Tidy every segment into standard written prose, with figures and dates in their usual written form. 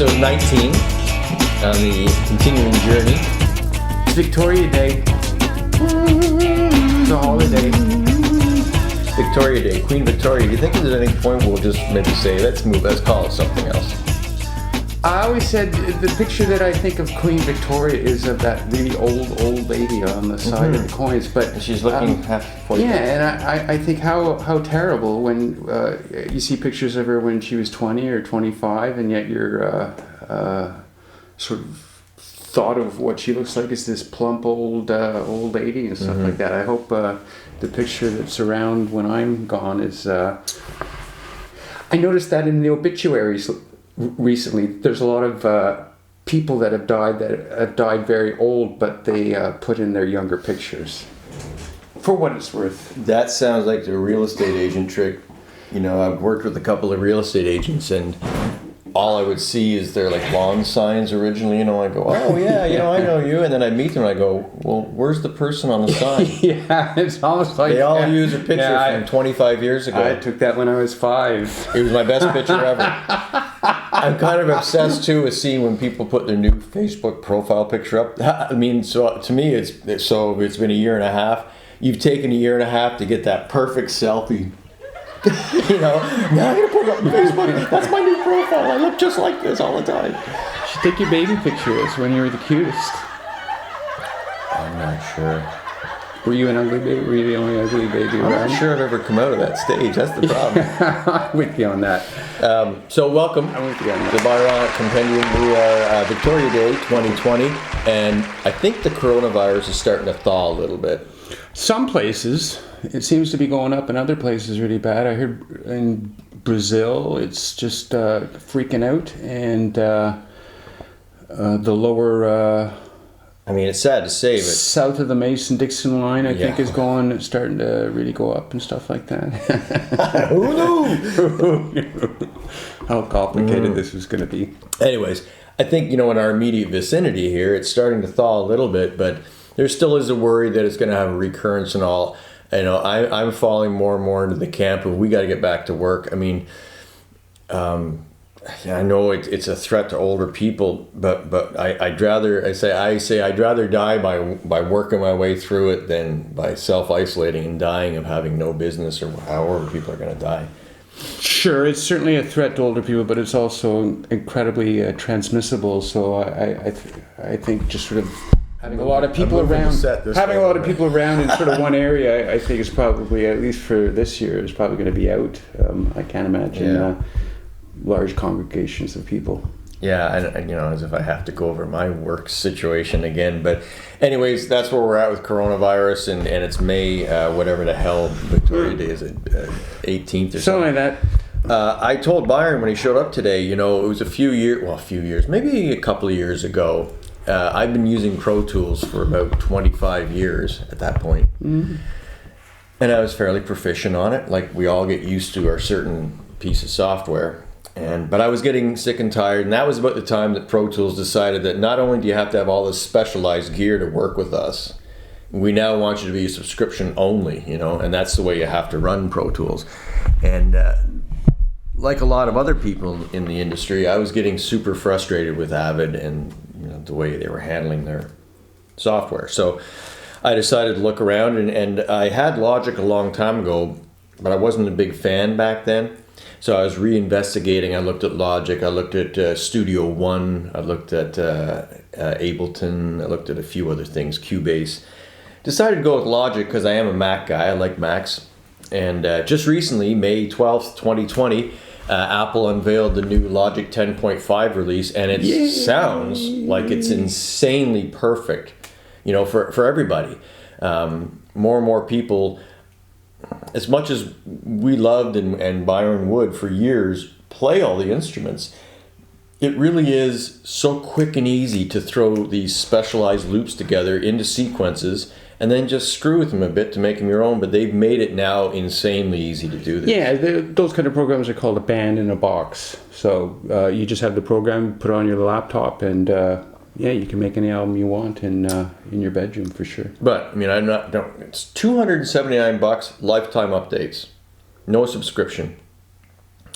episode 19 on the continuing journey. It's Victoria Day. It's a holiday. Victoria Day, Queen Victoria. Do you think there's any point we'll just maybe say, let's call it something else? I always said the picture that I think of Queen Victoria is of that really old lady on the side of the coins, but And she's looking half 40. yeah, and I think how terrible when you see pictures of her when she was 20 or 25, and yet you're sort of thought of what she looks like as this plump old lady and stuff like that. I hope the picture that's around when I'm gone is. I noticed that in the obituaries recently, there's a lot of people that have died very old, but they put in their younger pictures. For what it's worth. That sounds like the real estate agent trick. You know, I've worked with a couple of real estate agents, and all I would see is their like lawn signs originally. You know, I go, oh yeah, you know, I know you, and then I meet them, and I go, well, where's the person on the sign? Yeah, it's almost like they all use a picture from 25 years ago. I took that when I was 5. It was my best picture ever. I'm kind of obsessed too with seeing when people put their new Facebook profile picture up. I mean, so to me, it's been a year and a half. You've taken a year and a half to get that perfect selfie. You know, now I'm gonna put it up on Facebook. That's my new profile. I look just like this all the time. You should take your baby pictures when you were the cutest. I'm not sure. Were you an ugly baby? Were you the only ugly baby around? I'm not sure I've ever come out of that stage. That's the problem. I'm with you on that. So welcome I'm with you on that. to the Byron Compendium. We are Victoria Day 2020, and I think the coronavirus is starting to thaw a little bit. Some places, it seems to be going up, and other places really bad. I heard in Brazil, it's just freaking out, and the lower... I mean, it's sad to say, but south of the Mason-Dixon line, I think, is starting to really go up and stuff like that. who knew? How complicated this was going to be. Anyways, I think, in our immediate vicinity here, it's starting to thaw a little bit, but there still is a worry that it's going to have a recurrence and all. I'm falling more and more into the camp of we got to get back to work. I mean, I know it's a threat to older people, but I'd rather die by working my way through it than by self-isolating and dying of having no business or however people are going to die. Sure, it's certainly a threat to older people, but it's also incredibly transmissible. So I think just sort of having a lot of people around in sort of one area, I think is probably, at least for this year, is probably going to be out. I can't imagine large congregations of people. Yeah, and as if I have to go over my work situation again. But anyways, that's where we're at with coronavirus, and it's May, whatever the hell Victoria Day is, 18th or something like that. I told Byron when he showed up today, it was a few years, maybe a couple of years ago. I've been using Pro Tools for about 25 years at that point. Mm-hmm. And I was fairly proficient on it. Like, we all get used to our certain piece of software. But I was getting sick and tired, and that was about the time that Pro Tools decided that not only do you have to have all this specialized gear to work with us, we now want you to be a subscription only, and that's the way you have to run Pro Tools. And like a lot of other people in the industry, I was getting super frustrated with Avid and the way they were handling their software. So I decided to look around, and I had Logic a long time ago, but I wasn't a big fan back then. So I was reinvestigating. I looked at Logic, I looked at Studio One, I looked at Ableton, I looked at a few other things, Cubase. Decided to go with Logic because I am a Mac guy, I like Macs. And just recently, May 12th, 2020, Apple unveiled the new Logic 10.5 release, and it sounds like it's insanely perfect, for everybody. More and more people, as much as we loved and Byron would for years play all the instruments, it really is so quick and easy to throw these specialized loops together into sequences and then just screw with them a bit to make them your own. But they've made it now insanely easy to do this. Yeah, those kind of programs are called a band in a box. So you just have the program, put it on your laptop, and you can make any album you want in your bedroom for sure. But I mean, it's $279, lifetime updates, no subscription.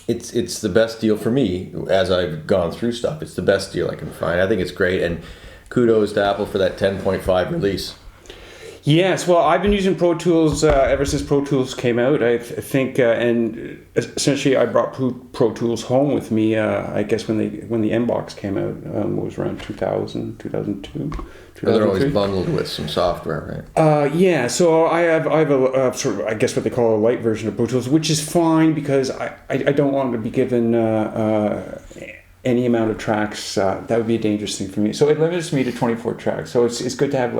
it's the best deal for me as I've gone through stuff. It's the best deal I can find. I think it's great, and kudos to Apple for that 10.5 release. Yes, well, I've been using Pro Tools ever since Pro Tools came out. I think, and essentially, I brought Pro Tools home with me. I guess when the M-Box came out, it was around 2000, 2002. They're always bundled with some software, right? Yeah. So I have a sort of, I guess, what they call a light version of Pro Tools, which is fine because I don't want to be given any amount of tracks. That would be a dangerous thing for me. So it limits me to 24 tracks. So it's good to have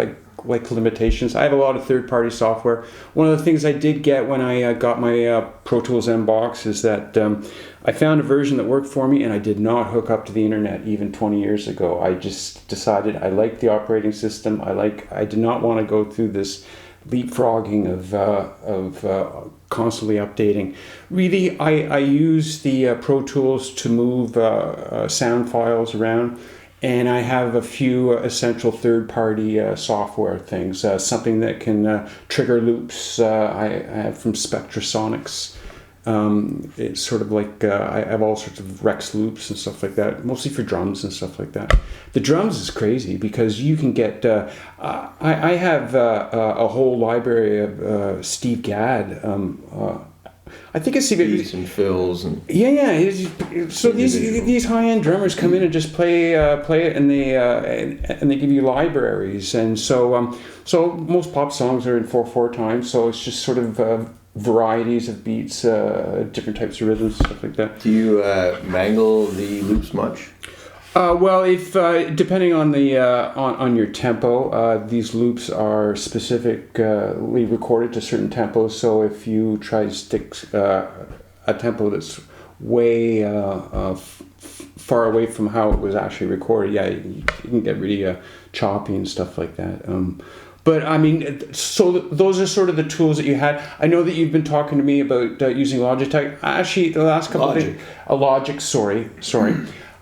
like limitations. I have a lot of third-party software. One of the things I did get when I got my Pro Tools M-Box is that I found a version that worked for me, and I did not hook up to the internet even 20 years ago. I just decided I liked the operating system. I did not want to go through this leapfrogging of constantly updating. Really, I use the Pro Tools to move sound files around. And I have a few essential third-party software things. Something that can trigger loops. I have from Spectrasonics. It's sort of like I have all sorts of Rex loops and stuff like that, mostly for drums and stuff like that. The drums is crazy because you can get. I have a whole library of Steve Gadd. I think it's Beats and fills and So these high-end drummers come in and just play it, and they give you libraries, and so most pop songs are in 4/4 time. So it's just sort of varieties of beats, different types of rhythms, stuff like that. Do you mangle the loops much? Well, if depending on the on your tempo, these loops are specifically recorded to certain tempos. So if you try to stick a tempo that's way far away from how it was actually recorded, you can get really choppy and stuff like that. But I mean, so those are sort of the tools that you had. I know that you've been talking to me about using Logitech. Actually, the last couple of days, Logic. Sorry.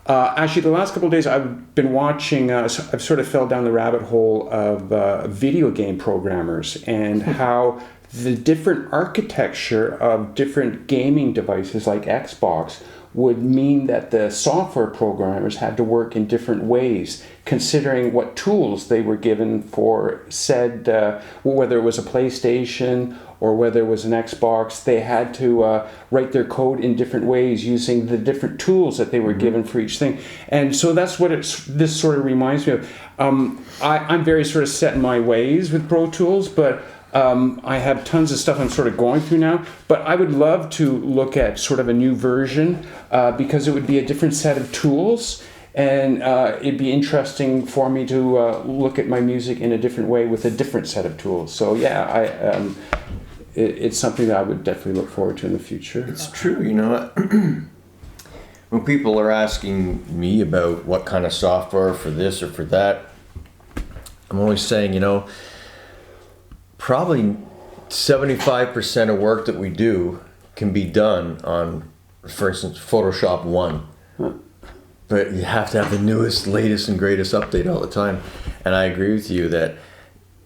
Actually, the last couple of days I've been watching, I've sort of fell down the rabbit hole of video game programmers and how the different architecture of different gaming devices like Xbox would mean that the software programmers had to work in different ways, considering what tools they were given for said, whether it was a PlayStation or whether it was an Xbox, they had to write their code in different ways using the different tools that they were given for each thing. And so that's what this sort of reminds me of. I'm very sort of set in my ways with Pro Tools, but I have tons of stuff I'm sort of going through now. But I would love to look at sort of a new version because it would be a different set of tools. And it'd be interesting for me to look at my music in a different way with a different set of tools. So yeah, it's something that I would definitely look forward to in the future. It's true, you know. When people are asking me about what kind of software for this or for that, I'm always saying, probably 75% of work that we do can be done on, for instance, Photoshop 1. But you have to have the newest, latest, and greatest update all the time. And I agree with you that,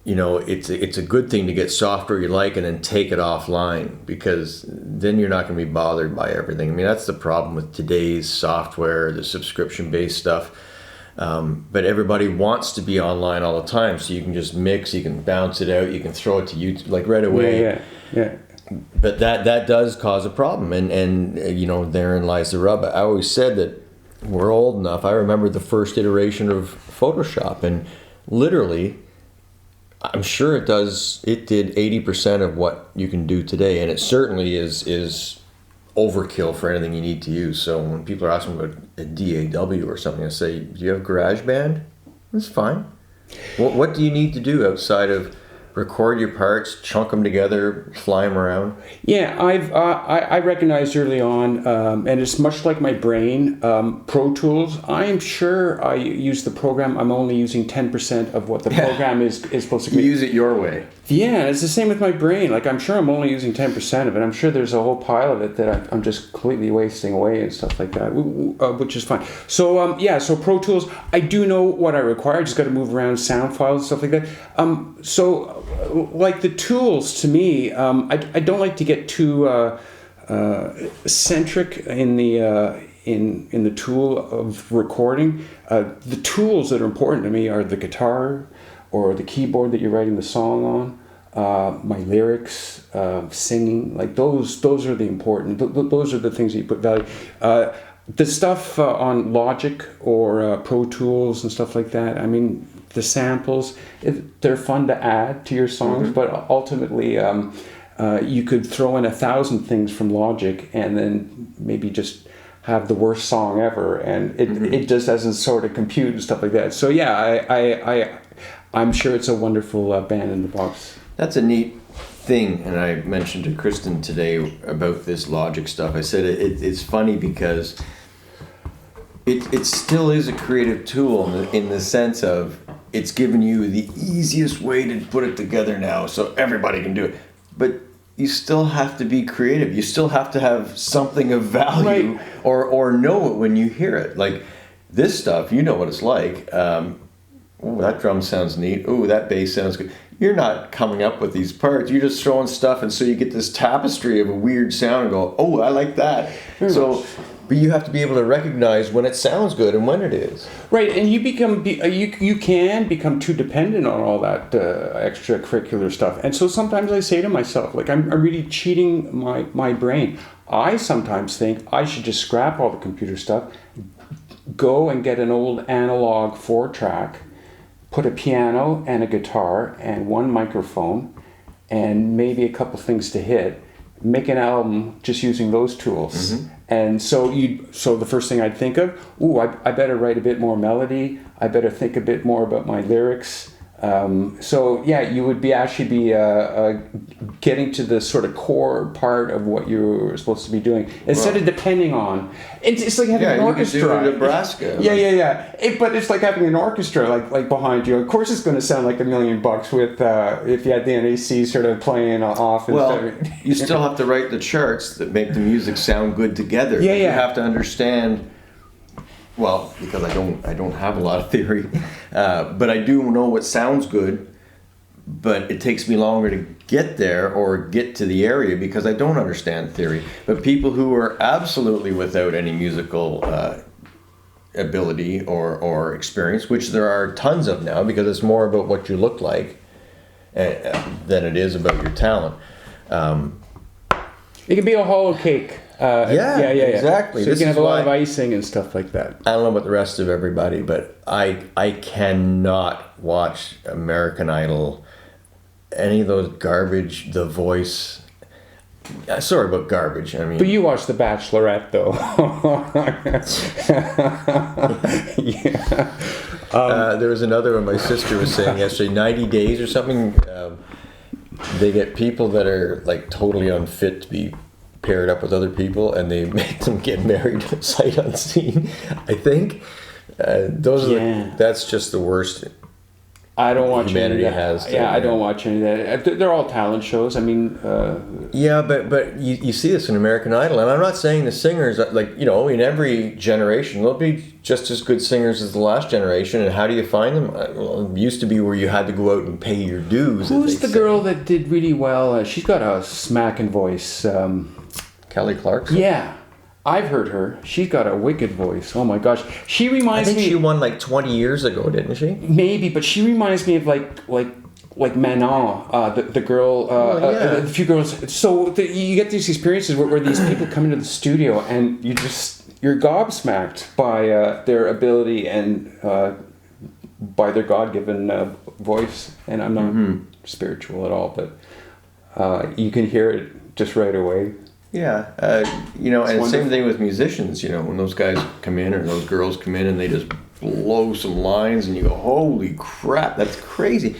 it's a good thing to get software you like and then take it offline, because then you're not going to be bothered by everything. I mean, that's the problem with today's software, the subscription-based stuff. But everybody wants to be online all the time, so you can just mix, you can bounce it out, you can throw it to YouTube like right away. Yeah. But that does cause a problem, and therein lies the rub. I always said that we're old enough. I remember the first iteration of Photoshop, and literally, I'm sure it did 80% of what you can do today, and it certainly is overkill for anything you need to use. So when people are asking about a DAW or something, I say, do you have GarageBand? That's fine. What do you need to do outside of record your parts, chunk them together, fly them around? Yeah, I recognized early on, and it's much like my brain, Pro Tools. I am sure I use the program. I'm only using 10% of what the program is supposed to be. You use it your way. Yeah, it's the same with my brain. Like, I'm sure I'm only using 10% of it. I'm sure there's a whole pile of it that I'm just completely wasting away and stuff like that, which is fine. So, so Pro Tools, I do know what I require. I just got to move around sound files and stuff like that. Like the tools, to me, I don't like to get too centric in the tool of recording. The tools that are important to me are the guitar or the keyboard that you're writing the song on, my lyrics, singing. Like those are the important. Those are the things that you put value. The stuff on Logic or Pro Tools and stuff like that. I mean, the samples, they're fun to add to your songs, but ultimately you could throw in 1,000 things from Logic and then maybe just have the worst song ever, and it just doesn't sort of compute and stuff like that. So yeah, I'm sure it's a wonderful band in the box. That's a neat thing, and I mentioned to Kristen today about this Logic stuff. I said it's funny because it still is a creative tool in the sense of it's given you the easiest way to put it together now, so everybody can do it. But you still have to be creative. You still have to have something of value, right, or know it when you hear it. Like this stuff, you know what it's like. Oh, that drum sounds neat. Oh, that bass sounds good. You're not coming up with these parts. You're just throwing stuff, and so you get this tapestry of a weird sound and go, oh, I like that. But you have to be able to recognize when it sounds good and when it is. Right, and you can become too dependent on all that extracurricular stuff. And so sometimes I say to myself, like, I'm really cheating my brain. I sometimes think I should just scrap all the computer stuff, go and get an old analog 4-track, put a piano and a guitar and one microphone and maybe a couple things to hit, make an album just using those tools. Mm-hmm. And so the first thing I'd think of, I better write a bit more melody. I better think a bit more about my lyrics. So yeah, you would be getting to the sort of core part of what you're supposed to be doing instead of depending on. It's like having an orchestra. You could do Nebraska. Yeah. But it's like having an orchestra like behind you. Of course, it's going to sound like $1 million with if you had the NAC sort of playing off. Well, you still have to write the charts that make the music sound good together. Yeah. You have to understand. Well, because I don't have a lot of theory, but I do know what sounds good, but it takes me longer to get there or get to the area because I don't understand theory. But people who are absolutely without any musical ability or experience, which there are tons of now because it's more about what you look like than it is about your talent. It can be a hollow cake. Yeah, exactly. So you can have a lot of icing and stuff like that. I don't know about the rest of everybody, but I cannot watch American Idol, any of those garbage, The Voice. Sorry about garbage. I mean, but you watch The Bachelorette, though. Yeah. There was another one my sister was saying yesterday. 90 Days or something. They get people that are like totally unfit to be paired up with other people, and they make them get married sight unseen. I think that's just the worst. I don't watch humanity any of that. has. I don't watch any of that. They're all talent shows. I mean, but you see this in American Idol, and I'm not saying the singers in every generation there'll be just as good singers as the last generation. And how do you find them? Well, it used to be where you had to go out and pay your dues. Who's the girl that did really well? She's got a smacking voice. Kelly Clarkson? Yeah, I've heard her. She's got a wicked voice. Oh my gosh, she reminds me. I think she won like 20 years ago, didn't she? Maybe, but she reminds me of like Manon, the girl, the few girls. So you get these experiences where these people come into the studio and you're gobsmacked by their ability and by their God-given voice. And I'm not spiritual at all, but you can hear it just right away. Yeah, and same thing with musicians. When those guys come in or those girls come in and they just blow some lines, and you go, "Holy crap, that's crazy!"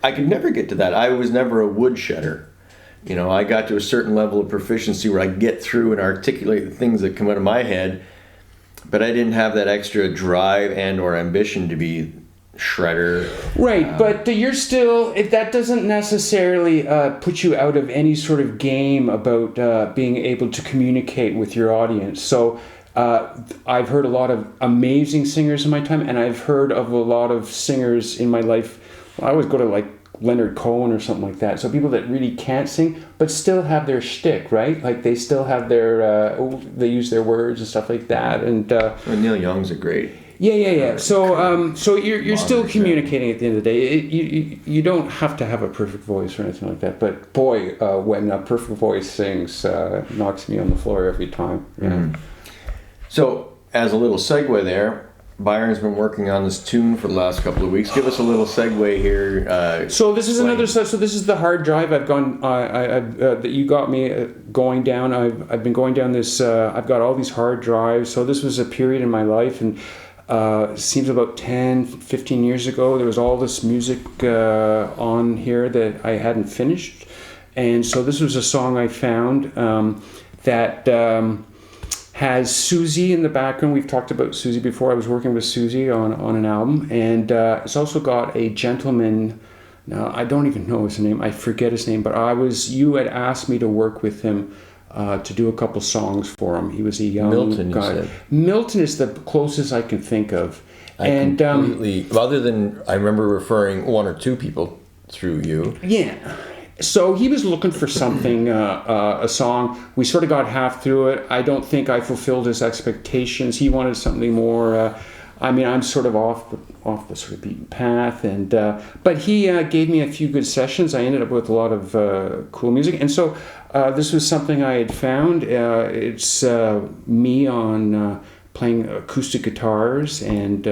I could never get to that. I was never a woodshedder. I got to a certain level of proficiency where I get through and articulate the things that come out of my head, but I didn't have that extra drive and/or ambition to be shredder. Right, but you're still, that doesn't necessarily put you out of any sort of game about being able to communicate with your audience. So I've heard a lot of amazing singers in my time, and I've heard of a lot of singers in my life. I always go to Leonard Cohen or something like that. So people that really can't sing, but still have their shtick, right? Like they still have their, they use their words and stuff like that. And Neil Young's a great. Yeah. So you're still communicating at the end of the day. You don't have to have a perfect voice or anything like that. But boy, when a perfect voice sings, knocks me on the floor every time. Yeah. Mm-hmm. So as a little segue there, Byron's been working on this tune for the last couple of weeks. Give us a little segue here. So this is another. So this is the hard drive. I've gone. That you got me going down. I've been going down this. I've got all these hard drives. So this was a period in my life, and it seems about 10, 15 years ago, there was all this music on here that I hadn't finished, and so this was a song I found that. Has Susie in the background. We've talked about Susie before. I was working with Susie on an album, and it's also got a gentleman. Now I don't even know his name. I forget his name, but you had asked me to work with him to do a couple songs for him. He was a young Milton, guy. you said. Milton is the closest I can think of. Completely. Other than I remember referring one or two people through you. Yeah. So he was looking for something, a song. We sort of got half through it. I don't think I fulfilled his expectations. He wanted something more. I'm sort of off the sort of beaten path, and but he gave me a few good sessions. I ended up with a lot of cool music, and so this was something I had found. It's me on playing acoustic guitars, and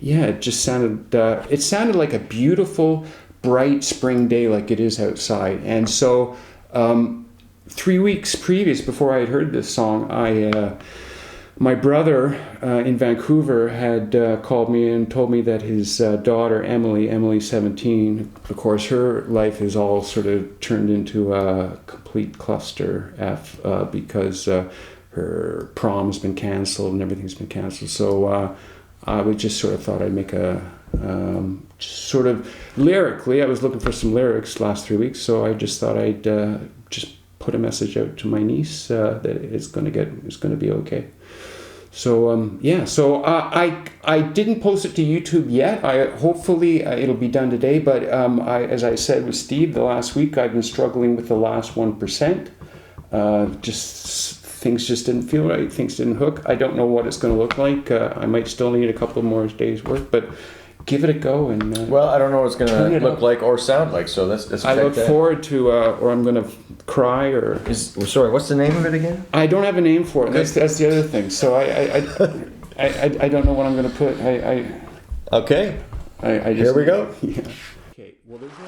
it just sounded. It sounded like a beautiful, bright spring day like it is outside. And so 3 weeks previous, before I had heard this song, my brother in Vancouver had called me and told me that his daughter Emily 17, of course her life is all sort of turned into a complete cluster F because her prom's been canceled and everything's been canceled. So I would just sort of thought I'd make a sort of lyrically, I was looking for some lyrics last 3 weeks, so I just thought I'd just put a message out to my niece that it's going to be okay. So I didn't post it to YouTube yet. Hopefully it'll be done today. But as I said with Steve the last week, I've been struggling with the last 1%. Things just didn't feel right. Things didn't hook. I don't know what it's going to look like. I might still need a couple more days' work, but give it a go. And well, I don't know what it's going to look like or sound like. So let's I look forward to, or I'm going to cry. Sorry, what's the name of it again? I don't have a name for it. That's the other thing. So I don't know what I'm going to put. Okay. I just, here we go. Yeah. Okay. Well, there's no.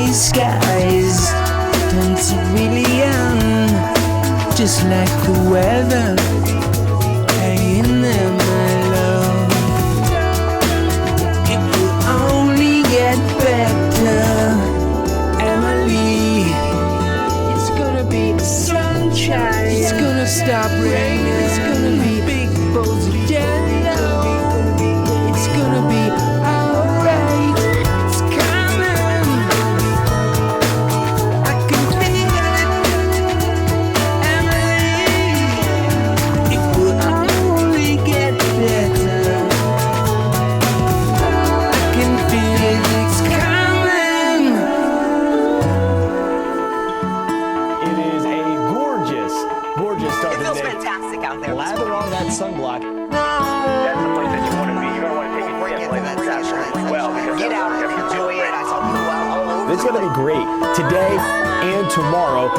Skies don't seem really young, just like the weather. Hang in there, my love. It will only get better, Emily. It's gonna be sunshine. It's gonna stop raining. It's gonna be big bowls of jello. It's gonna be It's going to be great today and tomorrow.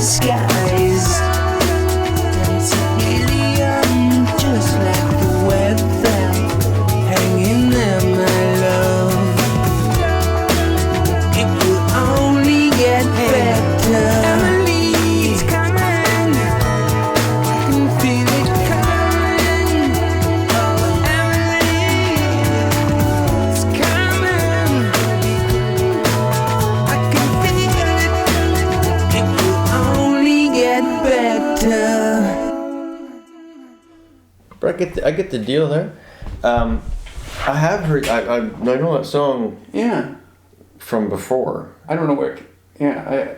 Skies, it's helium, just like the weather, hanging there, my love. It will only get better. Emily, it's coming. I can feel it coming. Oh, Emily, it's coming. I can feel it. It will only get better. But I get the deal there. I have heard. I know that song Yeah. from before. I don't know where. Yeah.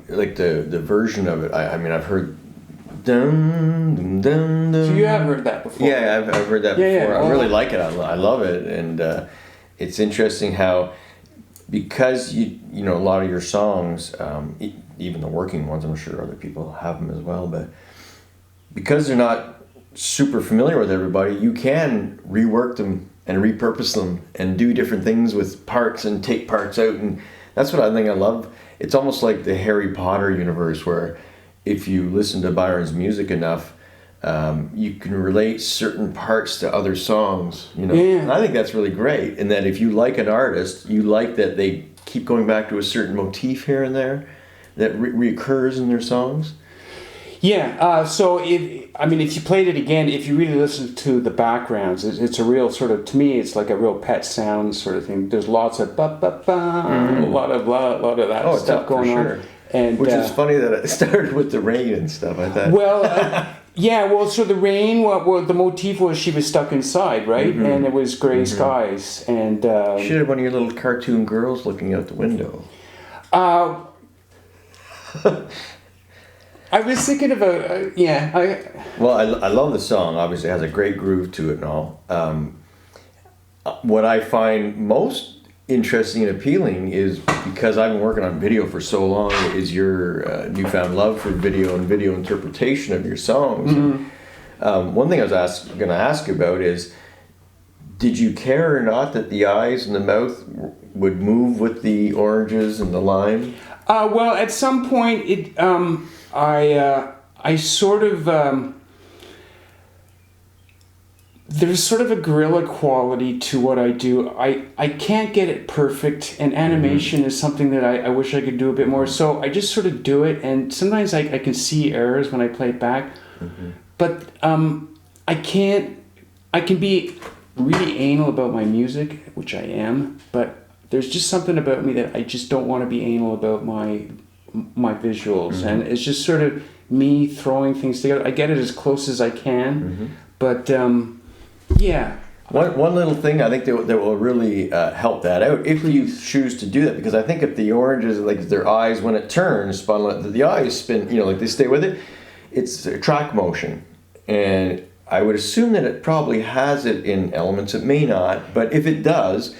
Like the version of it. I mean, I've heard. Dun, dun, dun, dun. So you have heard that before? Yeah, I've heard that Yeah, before. yeah. I really like it. I love it, and it's interesting how, because you know a lot of your songs, even the working ones, I'm sure other people have them as well, but because they're not super familiar with everybody, you can rework them and repurpose them and do different things with parts and take parts out, and that's what I think I love. It's almost like the Harry Potter universe, where if you listen to Byron's music enough, you can relate certain parts to other songs, you know. Yeah. And I think that's really great, and that if you like an artist, you like that they keep going back to a certain motif here and there that reoccurs in their songs. Yeah. So if you played it again, if you really listen to the backgrounds, it's a real sort of, to me, it's like a real Pet Sounds sort of thing. There's lots of ba ba ba, a lot of that stuff going on. And which is funny that it started with the rain and stuff like that. Well, yeah. Well, so the rain. Well, the motif was she was stuck inside, right? Mm-hmm. And it was gray skies, and you should have one of your little cartoon girls looking out the window. I was thinking about Well, I love the song. Obviously, it has a great groove to it and all. What I find most interesting and appealing is, because I've been working on video for so long, is your newfound love for video and video interpretation of your songs. Mm-hmm. One thing I was going to ask you about is, did you care or not that the eyes and the mouth would move with the oranges and the lime? Well, at some point, I sort of there's sort of a guerrilla quality to what I do. I can't get it perfect, and animation is something that I wish I could do a bit more. So I just sort of do it, and sometimes I can see errors when I play it back. Mm-hmm. But I can be really anal about my music, which I am, but there's just something about me that I just don't want to be anal about my visuals. Mm-hmm. And it's just sort of me throwing things together. I get it as close as I can, but yeah. One little thing I think that will really help that out, if you choose to do that, because I think if the oranges, like their eyes, when it turns, the eyes spin, you know, like they stay with it, it's a track motion. And I would assume that it probably has it in Elements. It may not, but if it does,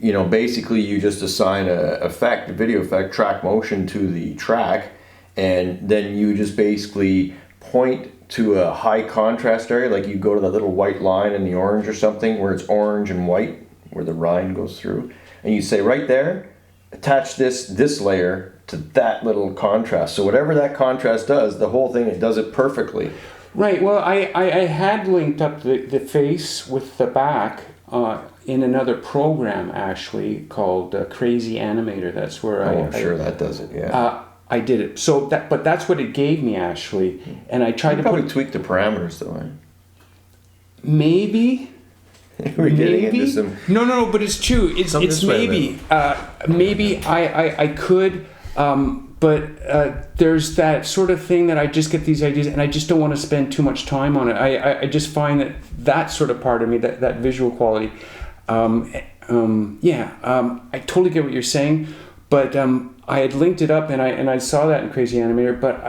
you know, basically you just assign a video effect, track motion to the track, and then you just basically point to a high contrast area, like you go to that little white line in the orange or something, where it's orange and white, where the rind goes through, and you say right there, attach this layer to that little contrast. So whatever that contrast does, the whole thing, it does it perfectly. Right. Well, I had linked up the face with the back in another program, actually, called Crazy Animator. That's where I'm sure that does it, yeah. I did it. So but that's what it gave me, actually. And I tried to probably tweak the parameters, though, eh? Maybe. We're getting into some... No, but it's true. It's maybe. Maybe I could, but there's that sort of thing that I just get these ideas and I just don't want to spend too much time on it. I just find that sort of part of me, that visual quality, I totally get what you're saying, but I had linked it up and I saw that in Crazy Animator, but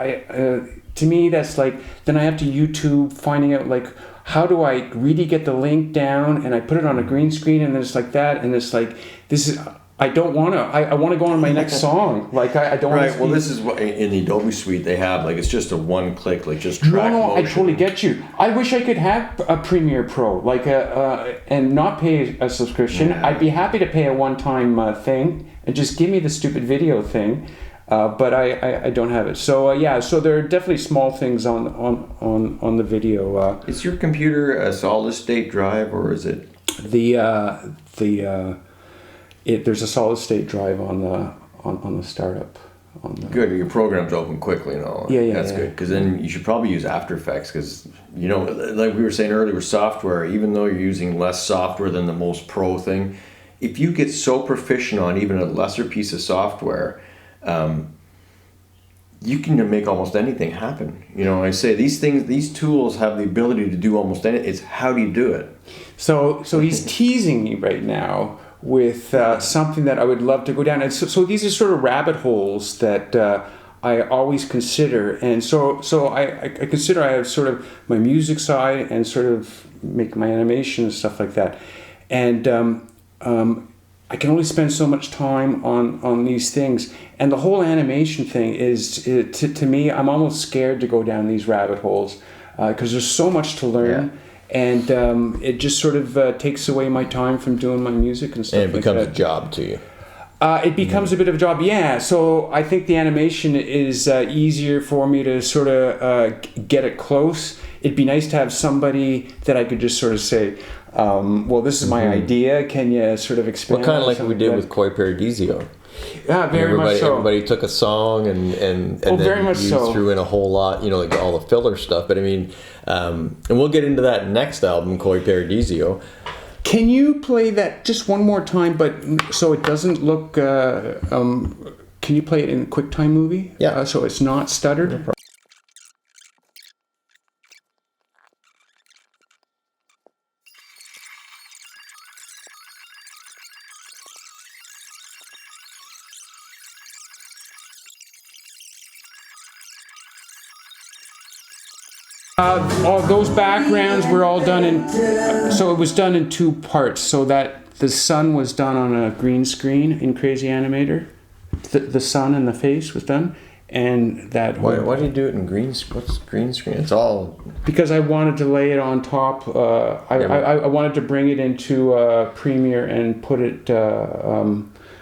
to me that's like, then I have to YouTube finding out like how do I really get the link down, and I put it on a green screen, and then it's like that, and it's like, this is, I don't want to, I want to go on my next song. Like, I don't want to. Right, well, this is what, in the Adobe Suite they have, like, it's just a one click, like, just track No, I motion. totally get you. I wish I could have a Premiere Pro, like and not pay a subscription. Yeah. I'd be happy to pay a one-time thing and just give me the stupid video thing, but I don't have it. So so there are definitely small things on the video. Is your computer a solid state drive, or is it? There's a solid state drive on the startup. Good, your program's open quickly and all. Yeah, That's good, because then you should probably use After Effects, because, you know, like we were saying earlier with software, even though you're using less software than the most pro thing, if you get so proficient on even a lesser piece of software, you can make almost anything happen. You know, I say these tools have the ability to do almost anything. It's how do you do it? So he's teasing me right now with something that I would love to go down. And so these are sort of rabbit holes that I always consider. And so I consider I have sort of my music side and sort of make my animation and stuff like that. And I can only spend so much time on these things. And the whole animation thing is, to me, I'm almost scared to go down these rabbit holes because there's so much to learn. Yeah. And it just sort of takes away my time from doing my music and stuff And it becomes like a that. job to you. It becomes a bit of a job, yeah. So I think the animation is easier for me to sort of get it close. It'd be nice to have somebody that I could just sort of say, well, this is my idea. Can you sort of expand? Well, kind of like on we did that? with Koi Paradisio. Yeah, very much so. Everybody took a song and then very much you so. threw in a whole lot, you know, like all the filler stuff. But I mean, and we'll get into that next album, Koi Paradisio. Can you play that just one more time, but so it doesn't look? Can you play it in a QuickTime movie? Yeah. So it's not stuttered. All those backgrounds were all done in, so it was done in two parts. So that the sun was done on a green screen in Crazy Animator. The sun and the face was done, and that. Why do you do it in green? What's green screen? It's all. Because I wanted to lay it on top. I wanted to bring it into Premiere and put it.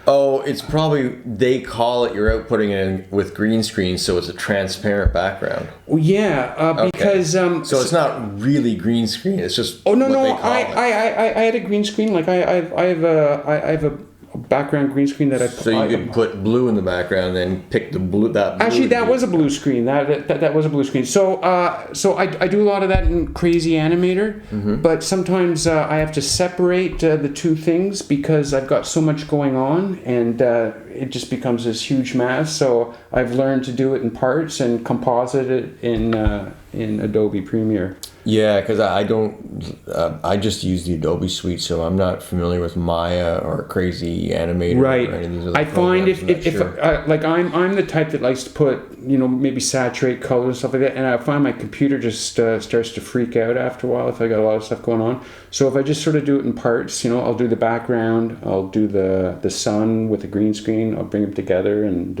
Oh, it's probably, they call it, you're outputting it in with green screen, so it's a transparent background. Well, yeah, because so it's not really green screen. It's just. Oh no, what no! they call it. I had a green screen. Like I have a background green screen that I. So you could put blue in the background, and then pick the blue. Actually, that was a blue screen. That was a blue screen. So I do a lot of that in Crazy Animator, but sometimes I have to separate the two things because I've got so much going on, and it just becomes this huge mass. So I've learned to do it in parts and composite it in Adobe Premiere. Yeah, because I don't. I just use the Adobe Suite, so I'm not familiar with Maya or Crazy Animator. Right. Or any of these other I find programs. if like I'm the type that likes to put, you know, maybe saturate colors and stuff like that, and I find my computer just starts to freak out after a while if I got a lot of stuff going on. So if I just sort of do it in parts, you know, I'll do the background, I'll do the sun with the green screen, I'll bring them together, and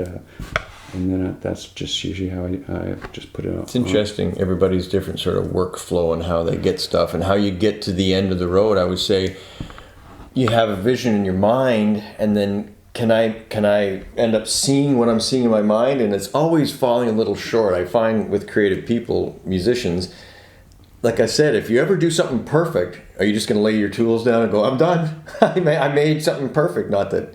then that's just usually how I just put it on. It's interesting. Everybody's different sort of workflow and how they get stuff and how you get to the end of the road. I would say you have a vision in your mind, and then can I end up seeing what I'm seeing in my mind? And it's always falling a little short. I find with creative people, musicians, like I said, if you ever do something perfect, are you just going to lay your tools down and go, I'm done? I made something perfect. Not that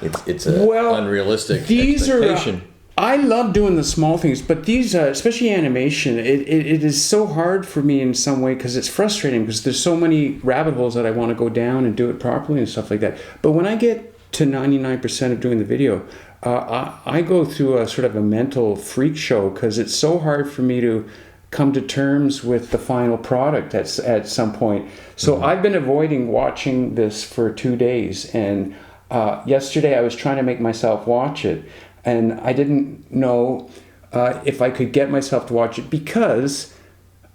it's an unrealistic expectation. I love doing the small things, but these, especially animation, it is so hard for me in some way because it's frustrating because there's so many rabbit holes that I want to go down and do it properly and stuff like that. But when I get to 99% of doing the video, I go through a sort of a mental freak show because it's so hard for me to come to terms with the final product at some point. So I've been avoiding watching this for 2 days, and yesterday I was trying to make myself watch it. And I didn't know if I could get myself to watch it because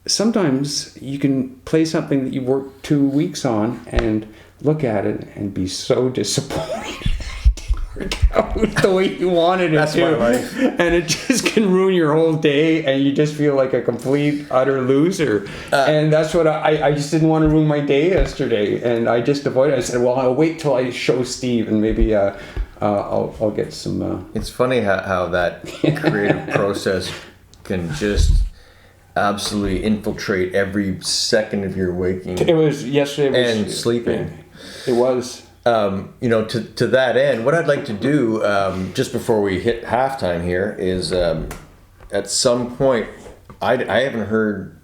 sometimes you can play something that you worked 2 weeks on and look at it and be so disappointed. Work out the way you wanted it That's to, my life. and it just can ruin your whole day, and you just feel like a complete utter loser. And that's what I just didn't want to ruin my day yesterday, and I just avoided it. I said, well, I'll wait till I show Steve, and maybe I'll get some. It's funny how that creative process can just absolutely infiltrate every second of your waking It was yesterday and sleeping. It was. To that end, what I'd like to do just before we hit halftime here is at some point, I haven't heard,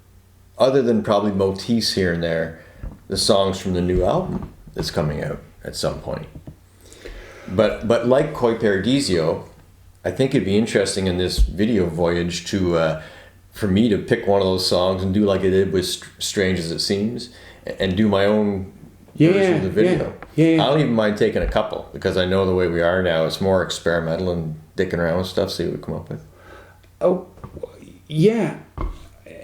other than probably motifs here and there, the songs from the new album that's coming out at some point. But like Koi Paradisio, I think it'd be interesting in this video voyage to for me to pick one of those songs and do like I did with Strange as It Seems and do my own version of the video. Yeah. I don't even mind taking a couple because I know the way we are now. It's more experimental and dicking around with stuff, see what we come up with. Oh, yeah.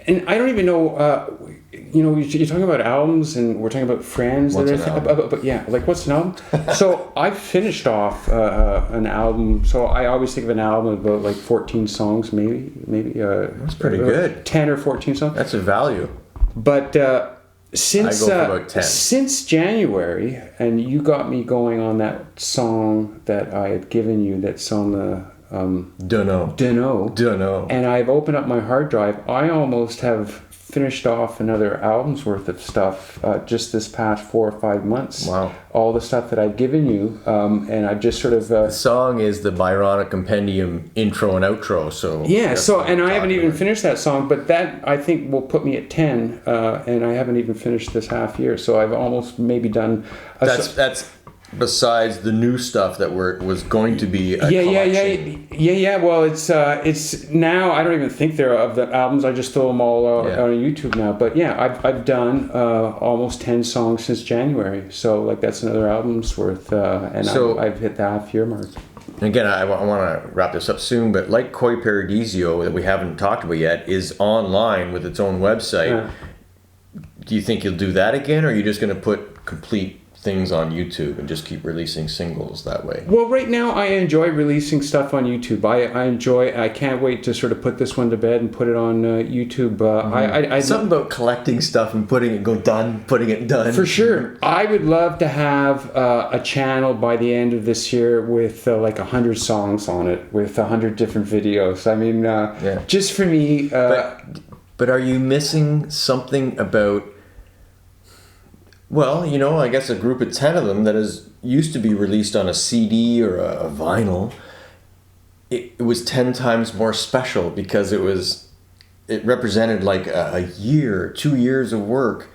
And I don't even know, you're talking about albums and we're talking about friends. What's an album? But yeah, like what's an album? So I finished off an album. So I always think of an album about like 14 songs, maybe. That's pretty good. 10 or 14 songs. That's a value. But since I go for about 10. Since January, and you got me going on that song that I had given you, that's on the Dunno. And I've opened up my hard drive. I almost have finished off another album's worth of stuff just this past 4 or 5 months. Wow. All the stuff that I've given you, and I've just sort of... The song is the Byronic Compendium intro and outro, so... Yeah, that's so, what and I'm I haven't talking even about. finished that song, but that, I think, will put me at 10, and I haven't even finished this half year, so I've almost maybe done... That's besides the new stuff that was going to be a collection. Yeah. Well, it's now. I don't even think they're of the albums. I just throw them all on YouTube now. But yeah, I've done almost 10 songs since January. So like that's another album's worth, and So- I've hit the half year mark. And again, I want to wrap this up soon, but like Koi Paradisio that we haven't talked about yet is online with its own website. Yeah. Do you think you'll do that again, or are you just going to put complete things on YouTube and just keep releasing singles that way? Well, right now I enjoy releasing stuff on YouTube. I can't wait to sort of put this one to bed and put it on YouTube. I Something about collecting stuff and putting it done. For sure. I would love to have a channel by the end of this year with like 100 songs on it, with 100 different videos. I mean, just for me. But are you missing something about, well, I guess a group of 10 of them that used to be released on a CD or a vinyl, it was 10 times more special because it represented like a year, 2 years of work,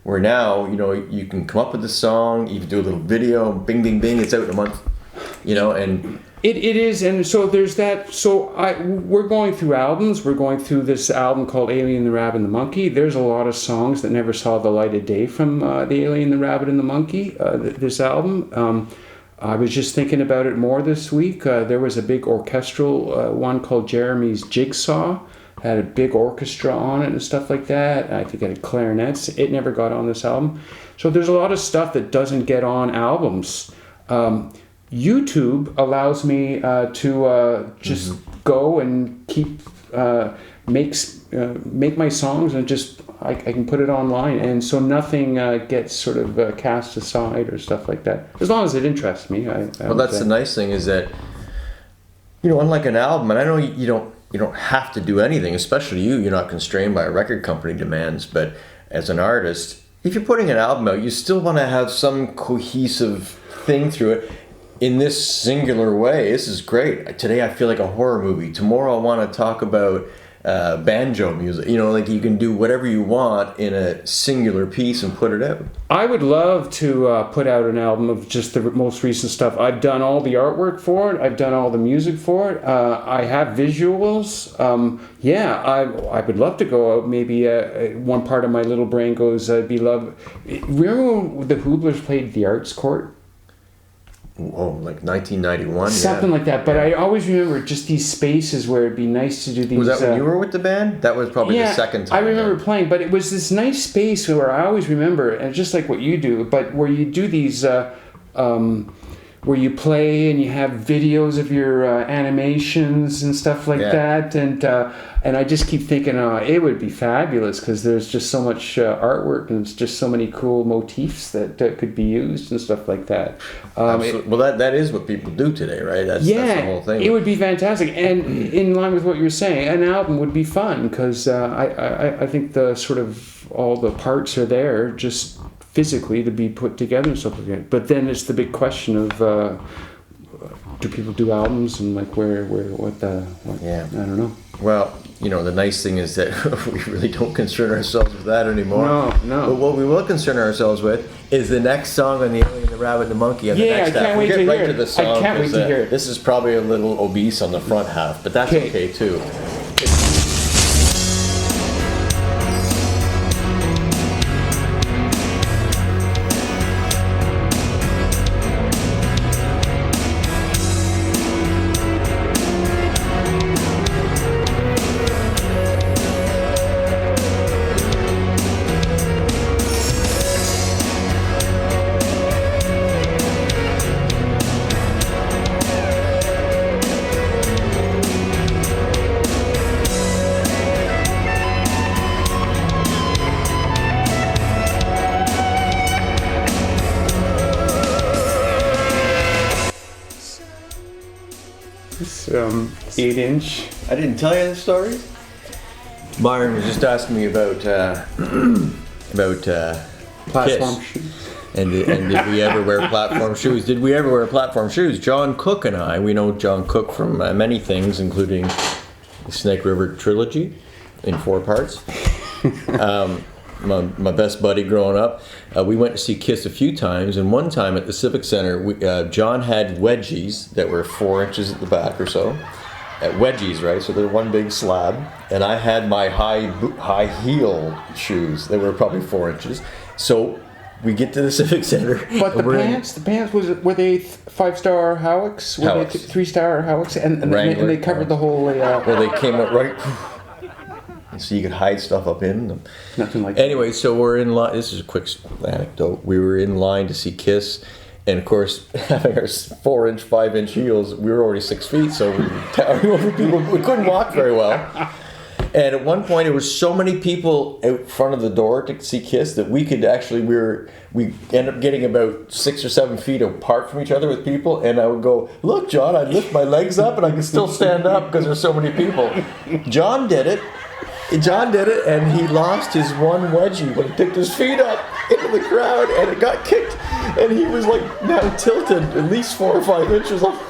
where now, you can come up with a song, you can do a little video, bing, bing, bing, it's out in a month, and... It is, and so there's that. So we're going through albums. We're going through this album called Alien, the Rabbit, and the Monkey. There's a lot of songs that never saw the light of day from the Alien, the Rabbit, and the Monkey, this album. I was just thinking about it more this week. There was a big orchestral one called Jeremy's Jigsaw. Had a big orchestra on it and stuff like that. I think it had clarinets. It never got on this album. So there's a lot of stuff that doesn't get on albums. YouTube allows me to just go and keep make my songs and just I can put it online, and so nothing gets sort of cast aside or stuff like that, as long as it interests me. Well, that's the nice thing is that unlike an album, and I know you don't have to do anything, especially you're not constrained by record company demands, but as an artist, if you're putting an album out, you still want to have some cohesive thing through it. In this singular way, this is great. Today I feel like a horror movie. Tomorrow I want to talk about banjo music. Like you can do whatever you want in a singular piece and put it out. I would love to put out an album of just the most recent stuff. I've done all the artwork for it. I've done all the music for it. I have visuals. I would love to go out. Maybe one part of my little brain goes, Remember when the Hooblers played the Arts Court? like 1991. Something like that. But I always remember just these spaces where it'd be nice to do these. Was that when you were with the band? That was probably the second time. I remember playing, but it was this nice space where I always remember, and just like what you do, but where you do these, where you play and you have videos of your animations and stuff like that, and I just keep thinking, it would be fabulous because there's just so much artwork and it's just so many cool motifs that could be used and stuff like that. Well, that is what people do today, right? That's the whole thing. It would be fantastic, and in line with what you were saying, an album would be fun because I think the sort of all the parts are there just physically to be put together and stuff like that. But then it's the big question of do people do albums and like what I don't know. Well, the nice thing is that we really don't concern ourselves with that anymore. No. But what we will concern ourselves with is the next song on The Alien, the Rabbit, and the Monkey. On the next I can't wait to hear it. the song. I can't wait to hear it. This is probably a little obese on the front half, but that's okay too. This 8-inch. I didn't tell you the story. Byron was just asking me about Platform Kiss. shoes. And did we ever wear platform shoes? Did we ever wear platform shoes? John Cook and I, we know John Cook from many things, including the Snake River trilogy in 4 parts. My best buddy growing up. We went to see Kiss a few times, and one time at the Civic Center, John had wedgies that were 4 inches at the back or so. Wedgies, right? So they're one big slab. And I had my high heel shoes. They were probably 4 inches. So we get to the Civic Center. But the pants were they 5-star Howicks? Were they 3-star Howicks? And they covered the whole way out. Well, they came up right. So you could hide stuff up in them. Nothing like anyway, so we're in line. This is a quick anecdote. We were in line to see Kiss. And of course, having our 4-inch, 5-inch heels, we were already 6 feet, so we were towering over people. We couldn't walk very well. And at one point, there were so many people out front of the door to see Kiss that we could actually, we ended up getting about 6 or 7 feet apart from each other with people. And I would go, look, John, I'd lift my legs up and I could still stand up because there's so many people. John did it, and he lost his one wedgie when he picked his feet up into the crowd, and it got kicked, and he was like now tilted at least 4 or 5 inches off.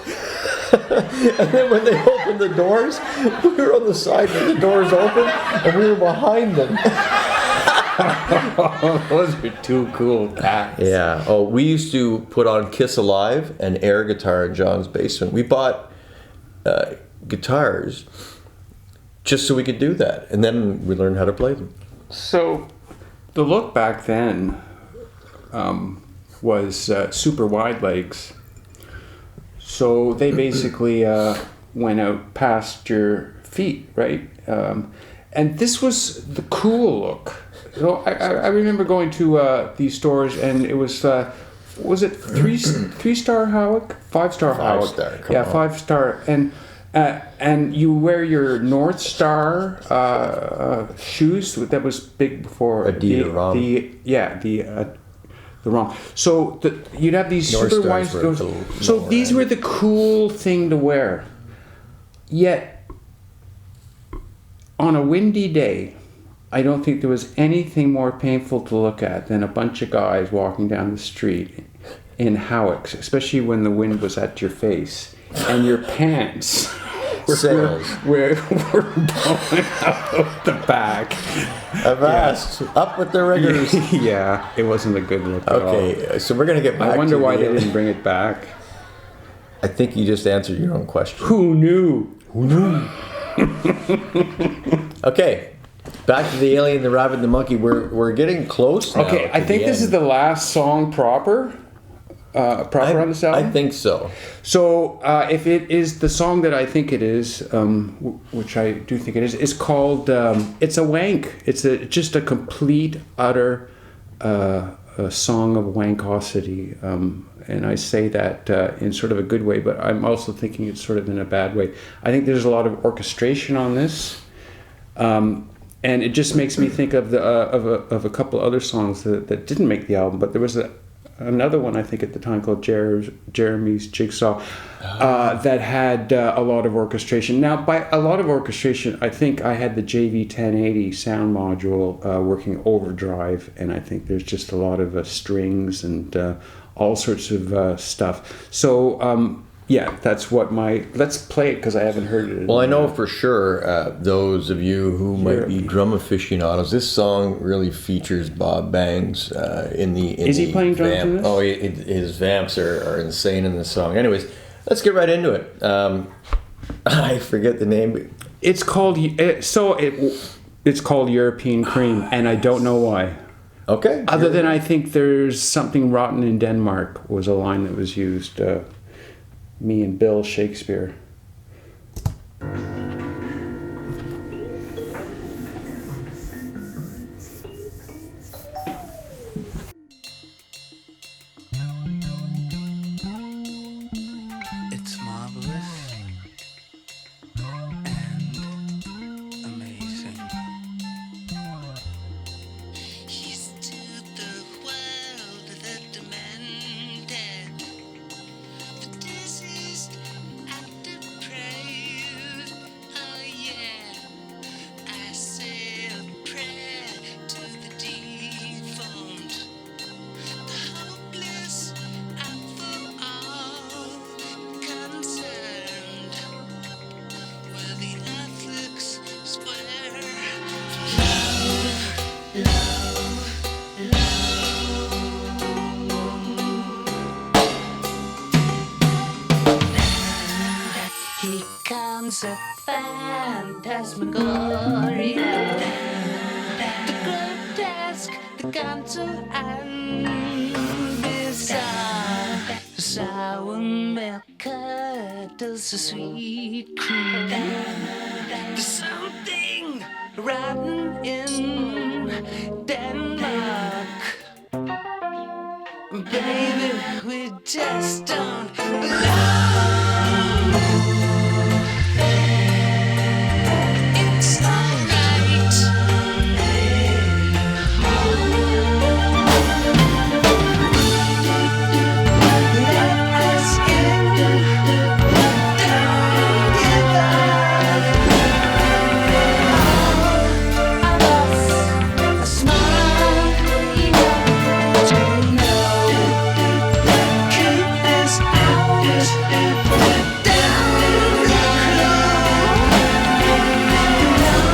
And then when they opened the doors, we were on the side when the doors opened, and we were behind them. Those are 2 cool cats. Yeah. Oh, we used to put on Kiss Alive and air guitar in John's basement. We bought guitars just so we could do that, and then we learned how to play them. So, the look back then was super wide legs. So they basically went out past your feet, right? And this was the cool look. So I remember going to these stores, and it was it 3-star Howick? 5-star Howick. 5-star, come yeah, on. 5-star. And you wear your North Star shoes. That was big before the wrong. So you'd have these North super wide. Stars So these were the cool thing to wear. Yet, on a windy day, I don't think there was anything more painful to look at than a bunch of guys walking down the street in Howicks, especially when the wind was at your face and your pants were blowing out the back. Avast, up with the riggers. Yeah, it wasn't a good look at all. Okay, so we're going to get back to I wonder why they didn't bring it back. I think you just answered your own question. Who knew? Okay, back to the Alien, the Rabbit, and the Monkey. We're getting close now. Okay, I think this is the last song proper. proper on this album? I think so. So if it is the song that I think it is, which I do think it is, it's called "It's a Wank." It's just a complete, utter a song of wankosity. And I say that in sort of a good way, but I'm also thinking it's sort of in a bad way. I think there's a lot of orchestration on this. And it just makes me think of a couple other songs that didn't make the album, but there was another one I think at the time called Jeremy's Jigsaw that had a lot of orchestration. Now, by a lot of orchestration, I think I had the JV 1080 sound module working overdrive, and I think there's just a lot of strings and all sorts of stuff. So. Yeah, that's what let's play it because I haven't heard it. Well, I know for sure those of you who might be drum aficionados, this song really features Bob Bangs in the. Is he playing drums in this? Oh, his vamps are insane in this song. Anyways, let's get right into it. I forget the name. It's called it's called European Cream, and I don't know why. Okay. Other than I think there's something rotten in Denmark was a line that was used. Me and Bill Shakespeare. It's marvelous and amazing. He's to the world that demanded the diseased and depraved. Oh yeah, I say a prayer to the deformed, the hopeless, and for all concerned. Where the earth looks square. Here comes a phantasmagoria, the grotesque, the contour and bizarre. The sour milk curdles the sweet cream. There's something rotten in Denmark. Baby, we just don't belong. It's alright. Let us in. Don't give up. All of us are smart enough to know. Keep this out down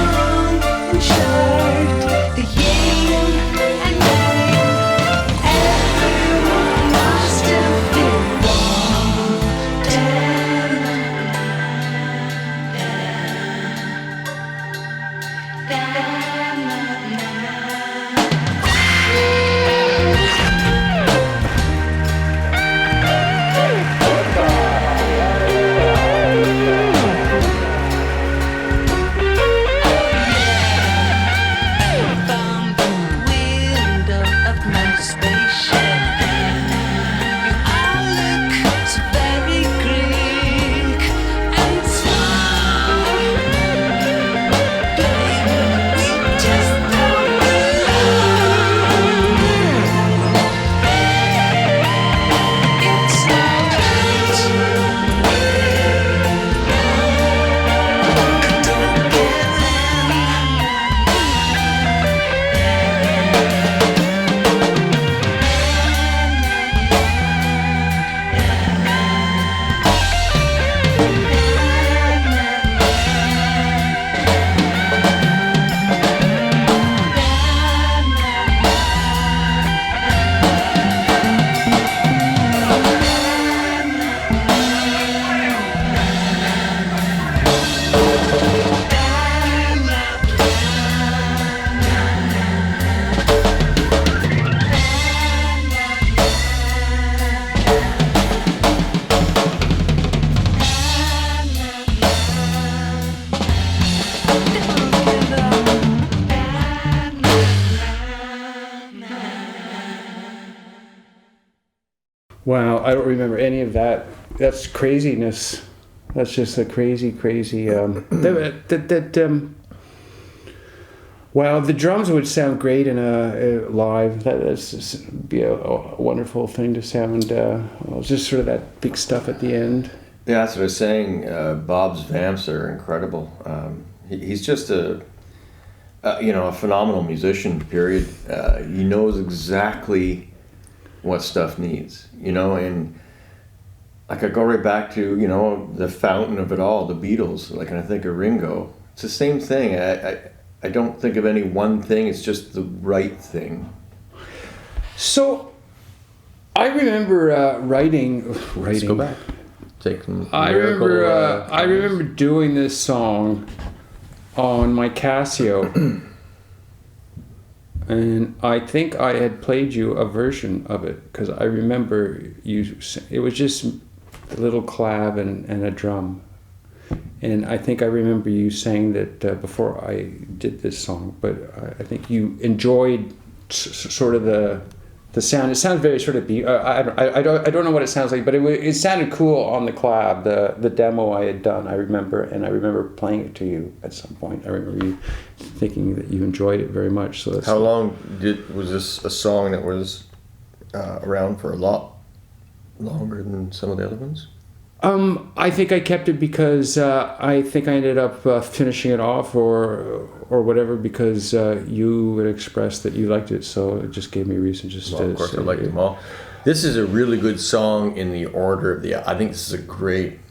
long and short, the yin and yang. Everyone must have been Wow, I don't remember any of that. That's craziness. That's just a crazy. Wow, the drums would sound great in a live. That's just be a wonderful thing to sound. Just sort of that big stuff at the end. Yeah, that's what I was saying. Bob's vamps are incredible. He's just a phenomenal musician. Period. He knows exactly what stuff needs. And like I go right back to the fountain of it all, the Beatles. Like, and I think of Ringo. It's the same thing. I don't think of any one thing. It's just the right thing. So, I remember writing. Let's go back. I remember doing this song on my Casio, and I think I had played you a version of it because I remember you. It was just a little clav and a drum. And I think I remember you saying that before I did this song, but I think you enjoyed sort of the sound. It sounds very sort of I don't know what it sounds like, but it sounded cool on the clav, the demo I had done. I remember playing it to you at some point. I remember you thinking that you enjoyed it very much. So how long was this a song that was around for a lot longer than some of the other ones? I think I kept it because I think I ended up finishing it off or whatever because you had expressed that you liked it, so it just gave me a reason just to. Of course, I liked them all. This is a really good song in the order of I think this is a great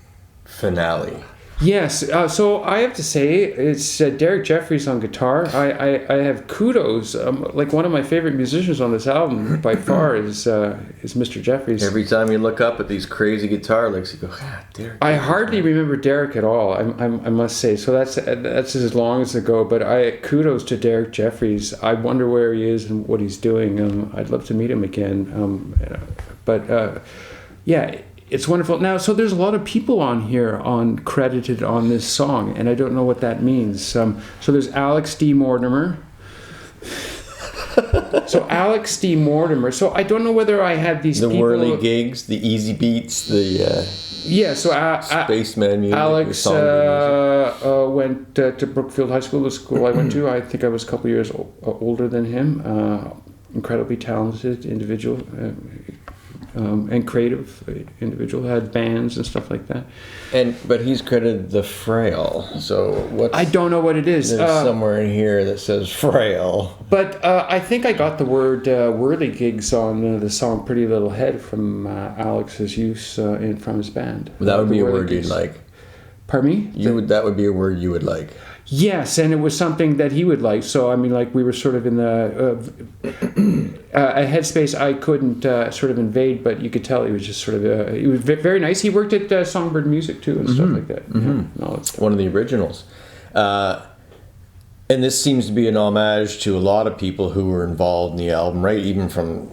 finale. Yes, so I have to say it's Derek Jeffries on guitar. I have kudos. Like one of my favorite musicians on this album by far is Mr. Jeffries. Every time you look up at these crazy guitar licks, you go, Derek. I hardly remember Derek at all. I must say. So that's as long as ago. But kudos to Derek Jeffries. I wonder where he is and what he's doing. I'd love to meet him again. Yeah. It's wonderful. Now, so there's a lot of people on here credited on this song, and I don't know what that means. So there's Alex D. Mortimer. So Alex D. Mortimer. So I don't know whether I had these the people... whirly gigs, the easy beats, the Spaceman music. Alex went to Brookfield High School, the school I went to. I think I was a couple years older than him. Incredibly talented individual. And creative individual, had bands and stuff like that. But he's credited the Frail. So I don't know what it is. There's somewhere in here that says Frail. But I think I got the word whirligigs on the song "Pretty Little Head" from Alex's use from his band. That would be a word you'd like. Pardon me? That would be a word you would like. Yes, and it was something that he would like. So I mean, like we were sort of in a headspace I couldn't sort of invade, but you could tell he was just sort of. He was very nice. He worked at Songbird Music too and stuff like that. Mm-hmm. Yeah, one of the originals. And this seems to be an homage to a lot of people who were involved in the album, right? Even from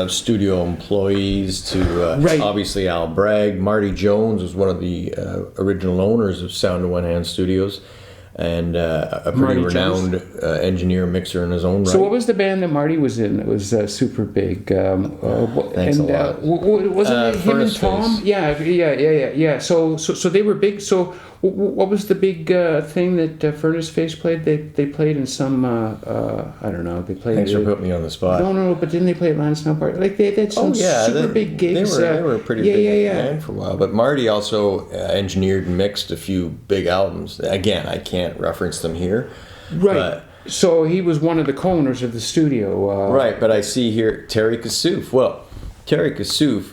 studio employees to obviously Al Bragg. Marty Jones was one of the original owners of Sound in One Hand Studios. And a pretty renowned engineer mixer in his own right. So what was the band that Marty was in that was super big? Thanks a lot. Wasn't it him and Tom? Yeah. So they were big. So what was the big thing that Furnace Face played? They played in some I don't know. They played. Thanks for putting me on the spot. No. But didn't they play at Lansdowne Park? Like they had some super big gigs. They were a pretty big band for a while. But Marty also engineered and mixed a few big albums. Again, I can't reference them here. Right. But, so he was one of the co-owners of the studio. Right, but I see here Terry Kassouf. Well, Terry Kassouf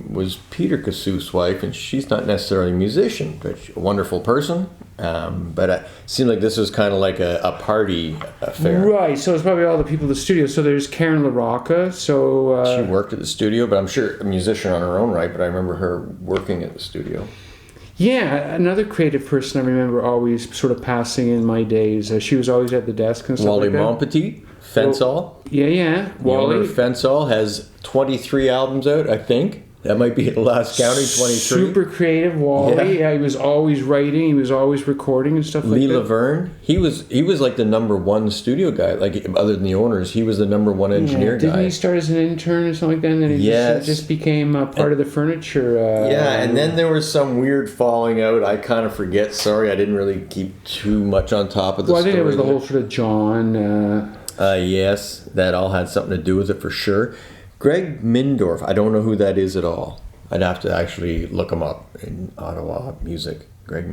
was Peter Kassouf's wife, and she's not necessarily a musician, but she's a wonderful person. But it seemed like this was kind of like a party affair. Right, so it's probably all the people in the studio. So there's Karen LaRocca. So she worked at the studio, but I'm sure a musician on her own right, but I remember her working at the studio. Yeah, another creative person I remember always sort of passing in my days. She was always at the desk and stuff Wally like that. Montpetit, Fensall. Yeah. Wally Fensall has 23 albums out, I think. That might be the last counting, 23. Super creative, Wally. Yeah, he was always writing. He was always recording and stuff like Lee that. Laverne, he was like the #1 studio guy. Like, other than the owners, he was the #1 engineer guy. Didn't he start as an intern or something like that? And then he just became part of the furniture. And then there was some weird falling out. I kind of forget. Sorry, I didn't really keep too much on top of the story. Well, I think it was the whole sort of John. Yes, that all had something to do with it for sure. Greg Mindorf, I don't know who that is at all. I'd have to actually look him up in Ottawa music. Greg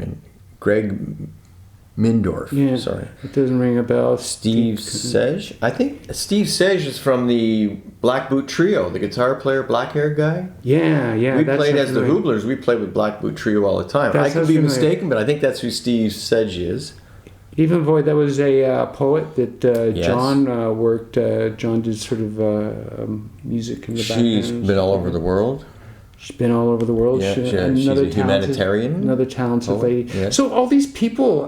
Mindorf. Yeah, sorry. It doesn't ring a bell. Steve Sej? I think Steve Sej is from the Black Boot Trio, the guitar player, black-haired guy. Yeah. We played as the Hooblers. We played with Black Boot Trio all the time. I could be mistaken, but I think that's who Steve Sej is. Even Void, that was a poet that Yes. John worked. John did sort of music in the background. She's been all over the world. She's been all over the world. Yeah, she's a humanitarian. Another talented lady. Yeah. So all these people.